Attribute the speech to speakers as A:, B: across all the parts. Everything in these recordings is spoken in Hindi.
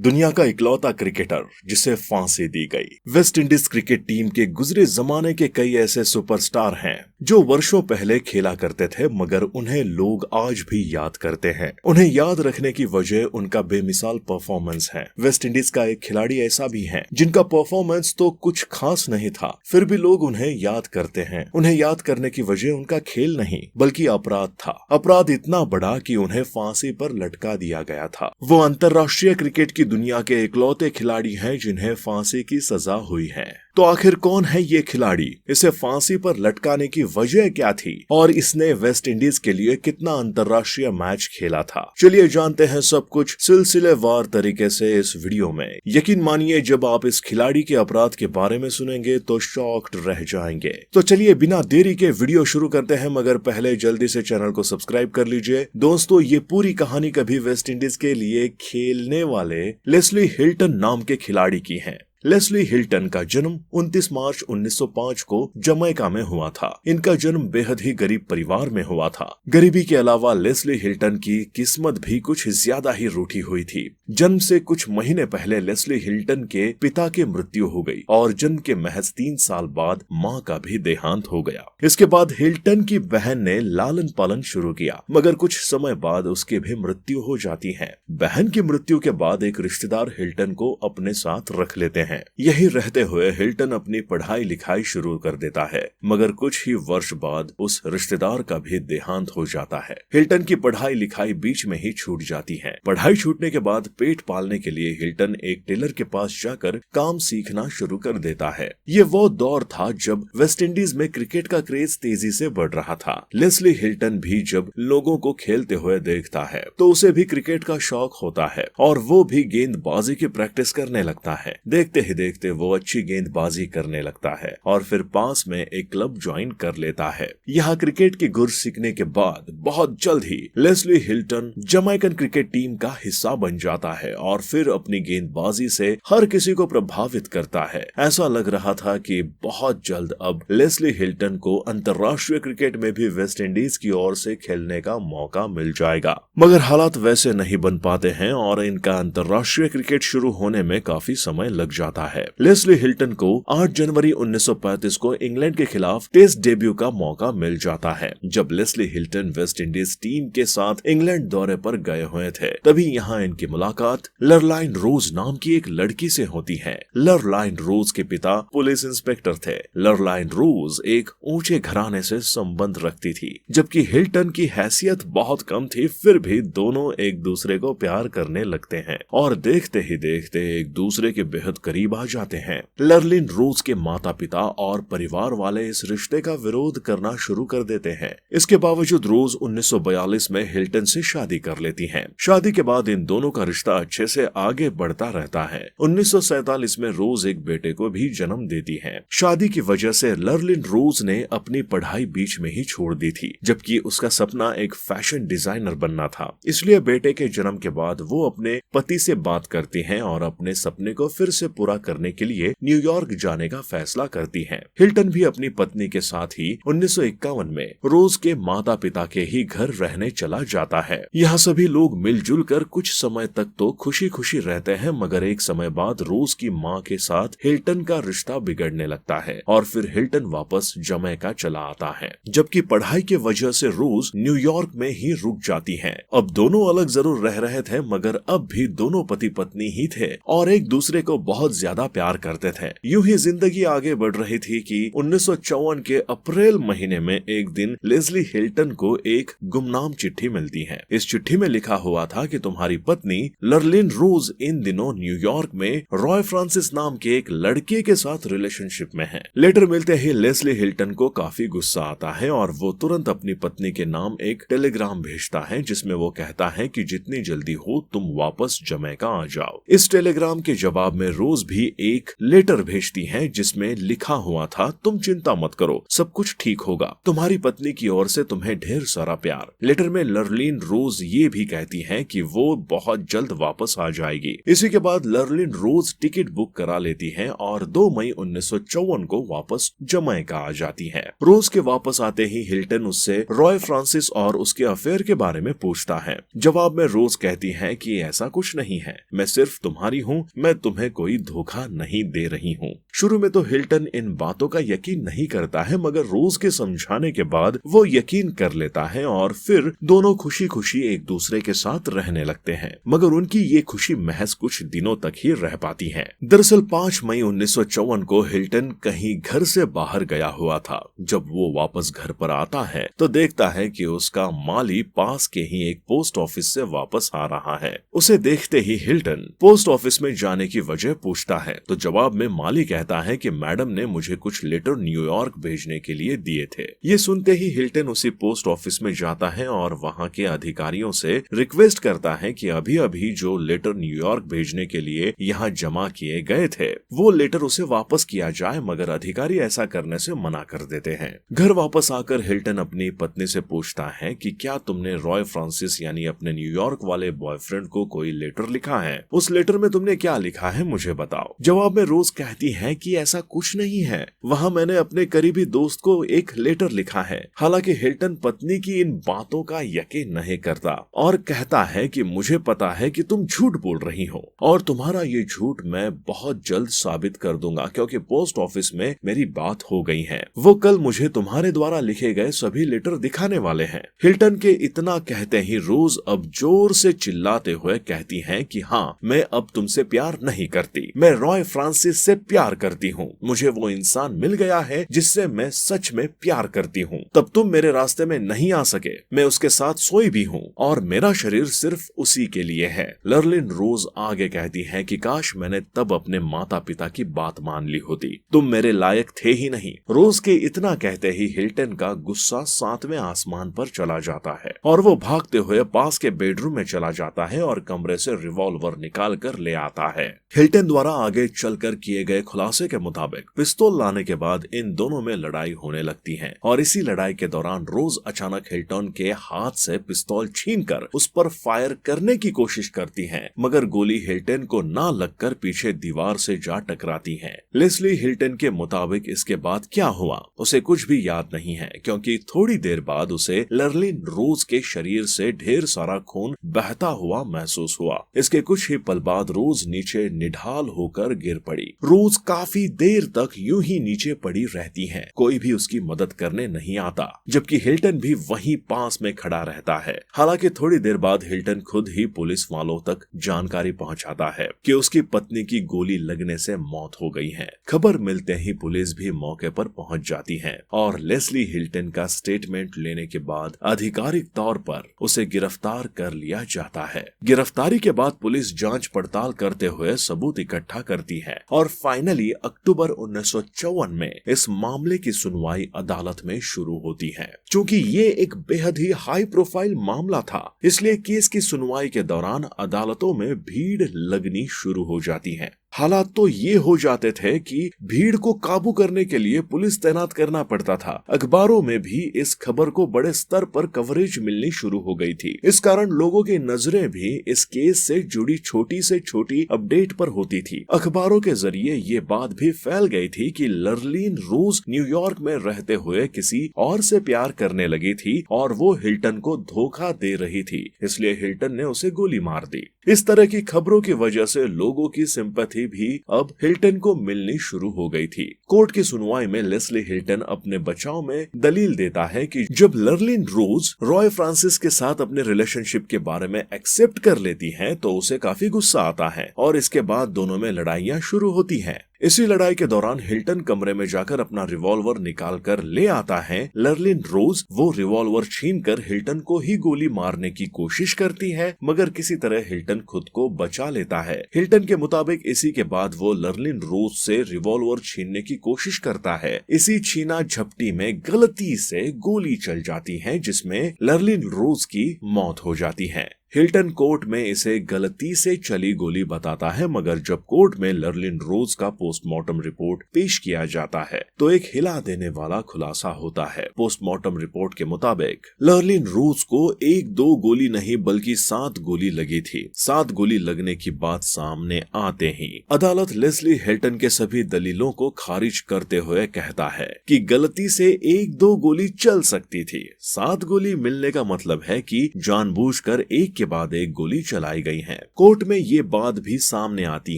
A: दुनिया का इकलौता क्रिकेटर जिसे फांसी दी गई। वेस्ट इंडीज क्रिकेट टीम के गुजरे जमाने के कई ऐसे सुपरस्टार हैं जो वर्षों पहले खेला करते थे, मगर उन्हें लोग आज भी याद करते हैं। उन्हें याद रखने की वजह उनका बेमिसाल परफॉर्मेंस है। वेस्ट इंडीज का एक खिलाड़ी ऐसा भी है जिनका परफॉर्मेंस तो कुछ खास नहीं था, फिर भी लोग उन्हें याद करते हैं। उन्हें याद करने की वजह उनका खेल नहीं बल्कि अपराध था। अपराध इतना बड़ा कि उन्हें फांसी पर लटका दिया गया था। वो अंतर्राष्ट्रीय क्रिकेट की दुनिया के इकलौते खिलाड़ी हैं जिन्हें फांसी की सजा हुई है। तो आखिर कौन है ये खिलाड़ी, इसे फांसी पर लटकाने की वजह क्या थी और इसने वेस्ट इंडीज के लिए कितना अंतर्राष्ट्रीय मैच खेला था? चलिए जानते हैं सब कुछ सिलसिलेवार तरीके से इस वीडियो में। यकीन मानिए जब आप इस खिलाड़ी के अपराध के बारे में सुनेंगे तो शॉक्ड रह जाएंगे। तो चलिए बिना देरी के वीडियो शुरू करते हैं, मगर पहले जल्दी से चैनल को सब्सक्राइब कर लीजिए। दोस्तों, ये पूरी कहानी कभी वेस्ट इंडीज के लिए खेलने वाले लेस्ली हिल्टन नाम के खिलाड़ी की है। लेस्ली हिल्टन का जन्म 29 मार्च 1905 को जमैका में हुआ था। इनका जन्म बेहद ही गरीब परिवार में हुआ था। गरीबी के अलावा लेस्ली हिल्टन की किस्मत भी कुछ ज्यादा ही रूठी हुई थी। जन्म से कुछ महीने पहले लेस्ली हिल्टन के पिता की मृत्यु हो गई और जन्म के महज 3 साल बाद मां का भी देहांत हो गया। इसके बाद हिल्टन की बहन ने लालन पालन शुरू किया, मगर कुछ समय बाद उसकी भी मृत्यु हो जाती है। बहन की मृत्यु के बाद एक रिश्तेदार हिल्टन को अपने साथ रख लेते हैं। यही रहते हुए हिल्टन अपनी पढ़ाई लिखाई शुरू कर देता है, मगर कुछ ही वर्ष बाद उस रिश्तेदार का भी देहांत हो जाता है। हिल्टन की पढ़ाई लिखाई बीच में ही छूट जाती है। पढ़ाई छूटने के बाद पेट पालने के लिए हिल्टन एक टेलर के पास जाकर काम सीखना शुरू कर देता है। ये वो दौर था जब वेस्ट इंडीज में क्रिकेट का क्रेज तेजी से बढ़ रहा था। लेस्ली हिल्टन भी जब लोगों को खेलते हुए देखता है तो उसे भी क्रिकेट का शौक होता है और वो भी गेंदबाजी की प्रैक्टिस करने लगता है। देखते ही देखते वो अच्छी गेंदबाजी करने लगता है और फिर पास में एक क्लब ज्वाइन कर लेता है। यहाँ क्रिकेट की गुर सीखने के बाद बहुत जल्द ही Leslie Hilton Jamaican cricket team का हिस्सा बन जाता है और फिर अपनी गेंदबाजी से हर किसी को प्रभावित करता है। ऐसा लग रहा था कि बहुत जल्द अब लेस्ली हिल्टन को अंतर्राष्ट्रीय क्रिकेट में भी वेस्ट इंडीज की ओर से खेलने का मौका मिल जाएगा, मगर हालात वैसे नहीं बन पाते हैं और इनका अंतर्राष्ट्रीय क्रिकेट शुरू होने में काफी समय लग जाता है। लेस्ली हिल्टन को 8 जनवरी 1935 को इंग्लैंड के खिलाफ टेस्ट डेब्यू का मौका मिल जाता है। जब Leslie Hilton West Indies team के साथ इंग्लैंड दौरे पर गए हुए थे, तभी यहाँ इनकी मुलाकात लरलाइन रोज नाम की एक लड़की से होती है। लरलाइन रोज के पिता पुलिस इंस्पेक्टर थे। लरलाइन रोज एक ऊंचे घराने से संबंध रखती थी, जबकि हिल्टन की हैसियत बहुत कम थी। फिर भी दोनों एक दूसरे को प्यार करने लगते हैं और देखते ही देखते एक दूसरे के बेहद करीब आ जाते हैं। लरलिन रोज के माता पिता और परिवार वाले इस रिश्ते का विरोध करना शुरू कर देते हैं। इसके बावजूद रोज 1942 में हिल्टन से शादी कर लेती हैं। शादी के बाद इन दोनों का रिश्ता अच्छे से आगे बढ़ता रहता है। 1947 में रोज एक बेटे को भी जन्म देती है। शादी की वजह से लरलिन रोज ने अपनी पढ़ाई बीच में ही छोड़ दी थी, जबकि उसका सपना एक फैशन डिजाइनर बनना था। इसलिए बेटे के जन्म के बाद वो अपने पति से बात करती हैं और अपने सपने को फिर से पूरा करने के लिए न्यूयॉर्क जाने का फैसला करती हैं। हिल्टन भी अपनी पत्नी के साथ ही 1951 में रोज के माता पिता के ही घर रहने चला जाता है। यहाँ सभी लोग मिलजुल कर कुछ समय तक तो खुशी खुशी रहते हैं, मगर एक समय बाद रोज की माँ के साथ हिल्टन का रिश्ता बिगड़ने लगता है और फिर हिल्टन वापस जमैका चला आता है, जबकि पढ़ाई के वजह से रोज न्यूयॉर्क में ही रुक जाती है। अब दोनों अलग जरूर रह रहे थे, मगर अब भी दोनों पति पत्नी ही थे और एक दूसरे को बहुत ज्यादा प्यार करते थे। यूं ही जिंदगी आगे बढ़ रही थी कि 1954 के अप्रैल महीने में एक दिन लेस्ली हिल्टन को एक गुमनाम चिट्ठी मिलती है। इस चिट्ठी में लिखा हुआ था कि तुम्हारी पत्नी लरलिन रोज इन दिनों न्यूयॉर्क में रॉय फ्रांसिस नाम के एक लड़के के साथ रिलेशनशिप में है। लेटर मिलते ही लेस्ली हिल्टन को काफी गुस्सा आता है और वो तुरंत अपनी पत्नी के नाम एक टेलीग्राम भेजता है, जिसमें वो कहता है कि जितनी जल्दी हो तुम वापस जमैका आ जाओ। इस टेलीग्राम के जवाब में रोज भी एक लेटर भेजती हैं जिसमें लिखा हुआ था, तुम चिंता मत करो, सब कुछ ठीक होगा, तुम्हारी पत्नी की ओर से तुम्हें ढेर सारा प्यार। लेटर में लर्लिन रोज ये भी कहती हैं कि वो बहुत जल्द वापस आ जाएगी। इसी के बाद लर्लिन रोज टिकट बुक करा लेती हैं और 2 मई 1954 को वापस जमैका आ जाती हैं। रोज के वापस आते ही हिल्टन उससे रॉय फ्रांसिस और उसके अफेयर के बारे में पूछता है। जवाब में रोज कहती है कि ऐसा कुछ नहीं है, मैं सिर्फ तुम्हारी हूँ, मैं तुम्हें कोई धोखा नहीं दे रही हूँ। शुरू में तो हिल्टन इन बातों का यकीन नहीं करता है, मगर रोज के समझाने के बाद वो यकीन कर लेता है और फिर दोनों खुशी खुशी एक दूसरे के साथ रहने लगते हैं। मगर उनकी ये खुशी महज कुछ दिनों तक ही रह पाती है। दरअसल 5 मई 1954 को हिल्टन कहीं घर से बाहर गया हुआ था। जब वो वापस घर पर आता है तो देखता है कि उसका माली पास के ही एक पोस्ट ऑफिस से वापस आ रहा है। उसे देखते ही हिल्टन पोस्ट ऑफिस में जाने की वजह पूछता है तो जवाब में माली कहता है कि मैडम ने मुझे कुछ लेटर न्यूयॉर्क भेजने के लिए दिए थे। ये सुनते ही हिल्टन उसी पोस्ट ऑफिस में जाता है और वहाँ के अधिकारियों से रिक्वेस्ट करता है कि अभी अभी जो लेटर न्यूयॉर्क भेजने के लिए यहाँ जमा किए गए थे वो लेटर उसे वापस किया जाए, मगर अधिकारी ऐसा करने से मना कर देते हैं। घर वापस आकर हिल्टन अपनी पत्नी से पूछता है कि क्या तुमने रॉय फ्रांसिस यानी अपने न्यूयॉर्क वाले बॉयफ्रेंड को कोई लेटर लिखा है? उस लेटर में तुमने क्या लिखा है मुझे बताओ। जवाब में रोज कहती है कि ऐसा कुछ नहीं है, वहाँ मैंने अपने करीबी दोस्त को एक लेटर लिखा है। हालांकि हिल्टन पत्नी की इन बातों का यकीन नहीं करता और कहता है कि मुझे पता है कि तुम झूठ बोल रही हो और तुम्हारा ये झूठ मैं बहुत जल्द साबित कर दूंगा, क्योंकि पोस्ट ऑफिस में मेरी बात हो गई है। वो कल मुझे तुम्हारे द्वारा लिखे गए सभी लेटर दिखाने वाले हैं। हिल्टन के इतना कहते ही रोज अब जोर से चिल्लाते हुए कहती हैं कि हाँ, मैं अब तुमसे प्यार नहीं करती, मैं रॉय फ्रांसिस से प्यार करती हूँ। मुझे वो इंसान मिल गया है जिससे मैं सच में प्यार करती हूँ। तब तुम मेरे रास्ते में नहीं आ सके, मैं उसके साथ सोई भी हूँ और मेरा शरीर सिर्फ उसी के लिए है। लर्लिन रोज आगे कहती है कि काश मैंने तब अपने माता पिता की बात मान ली होती, तुम मेरे लायक थे ही नहीं। रोज के इतना कहते ही हिल्टन का गुस्सा 7वें आसमान पर चला जाता है और वो भागते हुए पास के बेडरूम में चला जाता है और कमरे से रिवॉल्वर निकाल कर ले आता है। हिल्टन द्वारा आगे चलकर किए गए खुलासे के मुताबिक पिस्तौल लाने के बाद इन दोनों में लड़ाई होने लगती है और इसी लड़ाई के दौरान रोज अचानक हिल्टन के हाथ से पिस्तौल छीनकर उस पर फायर करने की कोशिश करती है, मगर गोली हिल्टन को ना लगकर पीछे दीवार से जा टकराती है। लेस्ली हिल्टन के मुताबिक इसके बाद क्या हुआ उसे कुछ भी याद नहीं है, क्योंकि थोड़ी देर बाद उसे लर्लिन रोज के शरीर से ढेर सारा खून बहता हुआ महसूस हुआ। इसके कुछ ही पल बाद रोज नीचे निढाल होकर गिर पड़ी। रोज काफी देर तक यूं ही नीचे पड़ी रहती है, कोई भी उसकी मदद करने नहीं आता, जबकि हिल्टन भी वहीं पास में खड़ा रहता है। हालांकि थोड़ी देर बाद हिल्टन खुद ही पुलिस वालों तक जानकारी पहुंचाता है कि उसकी पत्नी की गोली लगने से मौत हो गई है। खबर मिलते ही पुलिस भी मौके पर पहुंच जाती है और लेस्ली हिल्टन का स्टेटमेंट लेने के बाद आधिकारिक तौर पर उसे गिरफ्तार कर लिया जाता है। गिरफ्तारी के बाद पुलिस जांच पड़ताल करते हुए सबूत इकट्ठा करती है और फाइनली अक्टूबर 1954 में इस मामले की सुनवाई अदालत में शुरू होती है। क्योंकि ये एक बेहद ही हाई प्रोफाइल मामला था, इसलिए केस की सुनवाई के दौरान अदालतों में भीड़ लगनी शुरू हो जाती है। हालात तो ये हो जाते थे कि भीड़ को काबू करने के लिए पुलिस तैनात करना पड़ता था। अखबारों में भी इस खबर को बड़े स्तर पर कवरेज मिलनी शुरू हो गई थी। इस कारण लोगों की नजरें भी इस केस से जुड़ी छोटी से छोटी अपडेट पर होती थी। अखबारों के जरिए ये बात भी फैल गई थी कि लर्लिन रोज न्यूयॉर्क में रहते हुए किसी और से प्यार करने लगी थी और वो हिल्टन को धोखा दे रही थी, इसलिए हिल्टन ने उसे गोली मार दी। इस तरह की खबरों की वजह से लोगों की सिंपैथी भी अब हिल्टन को मिलनी शुरू हो गई थी। कोर्ट की सुनवाई में लेस्ली हिल्टन अपने बचाव में दलील देता है कि जब लर्लिन रोज रॉय फ्रांसिस के साथ अपने रिलेशनशिप के बारे में एक्सेप्ट कर लेती हैं तो उसे काफी गुस्सा आता है और इसके बाद दोनों में लड़ाइयां शुरू होती हैं। इसी लड़ाई के दौरान हिल्टन कमरे में जाकर अपना रिवॉल्वर निकाल कर ले आता है। लर्लिन रोज वो रिवॉल्वर छीनकर हिल्टन को ही गोली मारने की कोशिश करती है, मगर किसी तरह हिल्टन खुद को बचा लेता है। हिल्टन के मुताबिक इसी के बाद वो लर्लिन रोज से रिवॉल्वर छीनने की कोशिश करता है। इसी छीना झपटी में गलती से गोली चल जाती है, जिसमें लर्लिन रोज की मौत हो जाती है। हिल्टन कोर्ट में इसे गलती से चली गोली बताता है, मगर जब कोर्ट में लर्लिन रोज का पोस्टमार्टम रिपोर्ट पेश किया जाता है तो एक हिला देने वाला खुलासा होता है। पोस्टमार्टम रिपोर्ट के मुताबिक लर्लिन रोज को 1-2 गोली नहीं बल्कि 7 गोली लगी थी। 7 गोली लगने की बात सामने आते ही अदालत लेस्ली हिल्टन के सभी दलीलों को खारिज करते हुए कहता है कि गलती से 1-2 गोली चल सकती थी। 7 गोली मिलने का मतलब है कि जानबूझकर एक के बाद एक गोली चलाई गई है। कोर्ट में ये बात भी सामने आती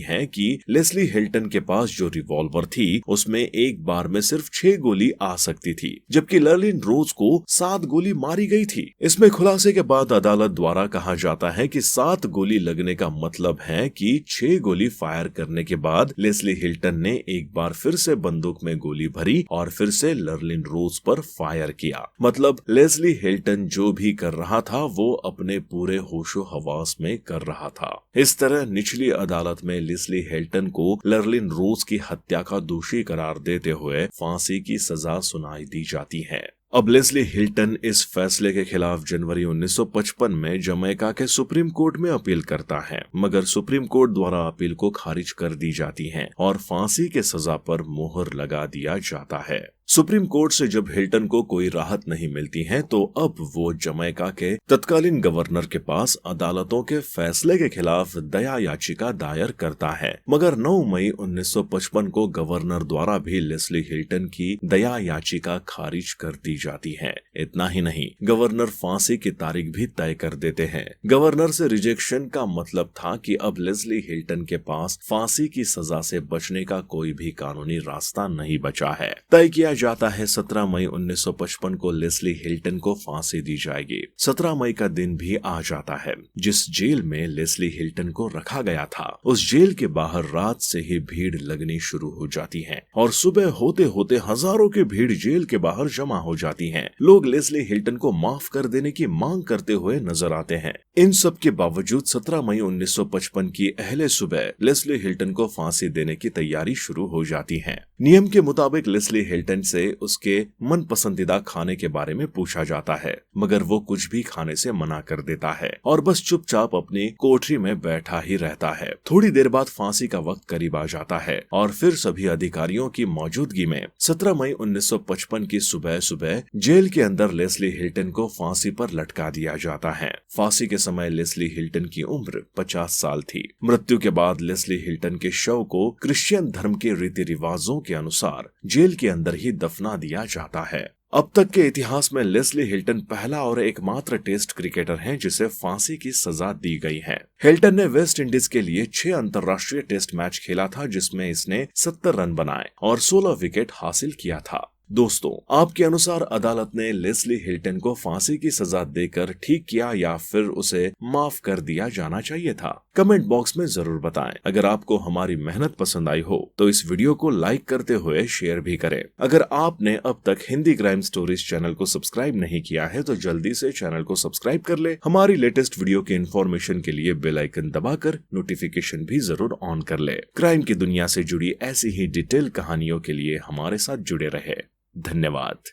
A: है कि लेस्ली हिल्टन के पास जो रिवॉल्वर थी उसमें एक बार में सिर्फ 6 गोली आ सकती थी, जबकि लर्लिन रोज को 7 गोली मारी गई थी। इसमें खुलासे के बाद अदालत द्वारा कहा जाता है कि 7 गोली लगने का मतलब है कि 6 गोली फायर करने के बाद लेस्ली हिल्टन ने एक बार फिर से बंदूक में गोली भरी और फिर से लर्लिन रोज पर फायर किया। मतलब लेस्ली हिल्टन जो भी कर रहा था वो अपने पूरे होशो हवास में कर रहा था। इस तरह निचली अदालत में लेस्ली हिल्टन को लर्लिन रोज की हत्या का दोषी करार देते हुए फांसी की सजा सुनाई दी जाती है। अब लेस्ली हिल्टन इस फैसले के खिलाफ जनवरी 1955 में जमैका के सुप्रीम कोर्ट में अपील करता है, मगर सुप्रीम कोर्ट द्वारा अपील को खारिज कर दी जाती है और फांसी के सजा पर मोहर लगा दिया जाता है। सुप्रीम कोर्ट से जब हिल्टन को कोई राहत नहीं मिलती है तो अब वो जमैका के तत्कालीन गवर्नर के पास अदालतों के फैसले के खिलाफ दया याचिका दायर करता है, मगर 9 मई 1955 को गवर्नर द्वारा भी लेस्ली हिल्टन की दया याचिका खारिज कर दी जाती है। इतना ही नहीं, गवर्नर फांसी की तारीख भी तय कर देते हैं। गवर्नर से रिजेक्शन का मतलब था कि अब लेस्ली हिल्टन के पास फांसी की सजा से बचने का कोई भी कानूनी रास्ता नहीं बचा है। तय किया जाता है 17 मई 1955 को लेस्ली हिल्टन को फांसी दी जाएगी। 17 मई का दिन भी आ जाता है। जिस जेल में लेस्ली हिल्टन को रखा गया था उस जेल के बाहर रात से ही भीड़ लगनी शुरू हो जाती है और सुबह होते होते हजारों की भीड़ जेल के बाहर जमा हो जाती है। लोग लेस्ली हिल्टन को माफ कर देने की मांग करते हुए नजर आते हैं। इन सब के बावजूद 17 मई 1955 की अहले सुबह लेस्ली हिल्टन को फांसी देने की तैयारी शुरू हो जाती है। नियम के मुताबिक लेस्ली हिल्टन से उसके मन पसंदीदा खाने के बारे में पूछा जाता है, मगर वो कुछ भी खाने से मना कर देता है और बस चुपचाप अपनी कोठरी में बैठा ही रहता है। थोड़ी देर बाद फांसी का वक्त करीब आ जाता है और फिर सभी अधिकारियों की मौजूदगी में 17 मई 1955 की सुबह सुबह जेल के अंदर लेस्ली हिल्टन को फांसी पर लटका दिया जाता है। फांसी के समय लेस्ली हिल्टन की उम्र 50 साल थी। मृत्यु के बाद लेस्ली हिल्टन के शव को क्रिश्चियन धर्म के रीति रिवाजों के अनुसार जेल के अंदर ही दफना दिया जाता है। अब तक के इतिहास में लेस्ली हिल्टन पहला और एकमात्र टेस्ट क्रिकेटर हैं जिसे फांसी की सजा दी गई है। हिल्टन ने वेस्ट इंडीज के लिए 6 अंतर्राष्ट्रीय टेस्ट मैच खेला था जिसमें इसने 70 रन बनाए और 16 विकेट हासिल किया था। दोस्तों, आपके अनुसार अदालत ने लेस्ली हिल्टन को फांसी की सजा देकर ठीक किया या फिर उसे माफ कर दिया जाना चाहिए था? कमेंट बॉक्स में जरूर बताएं। अगर आपको हमारी मेहनत पसंद आई हो तो इस वीडियो को लाइक करते हुए शेयर भी करें। अगर आपने अब तक हिंदी क्राइम स्टोरीज चैनल को सब्सक्राइब नहीं किया है तो जल्दी से चैनल को सब्सक्राइब कर ले। हमारी लेटेस्ट वीडियो के इन्फॉर्मेशन के लिए बेल आइकन दबाकर नोटिफिकेशन भी जरूर ऑन कर ले। क्राइम की दुनिया से जुड़ी ऐसी ही डिटेल कहानियों के लिए हमारे साथ जुड़े रहे। धन्यवाद।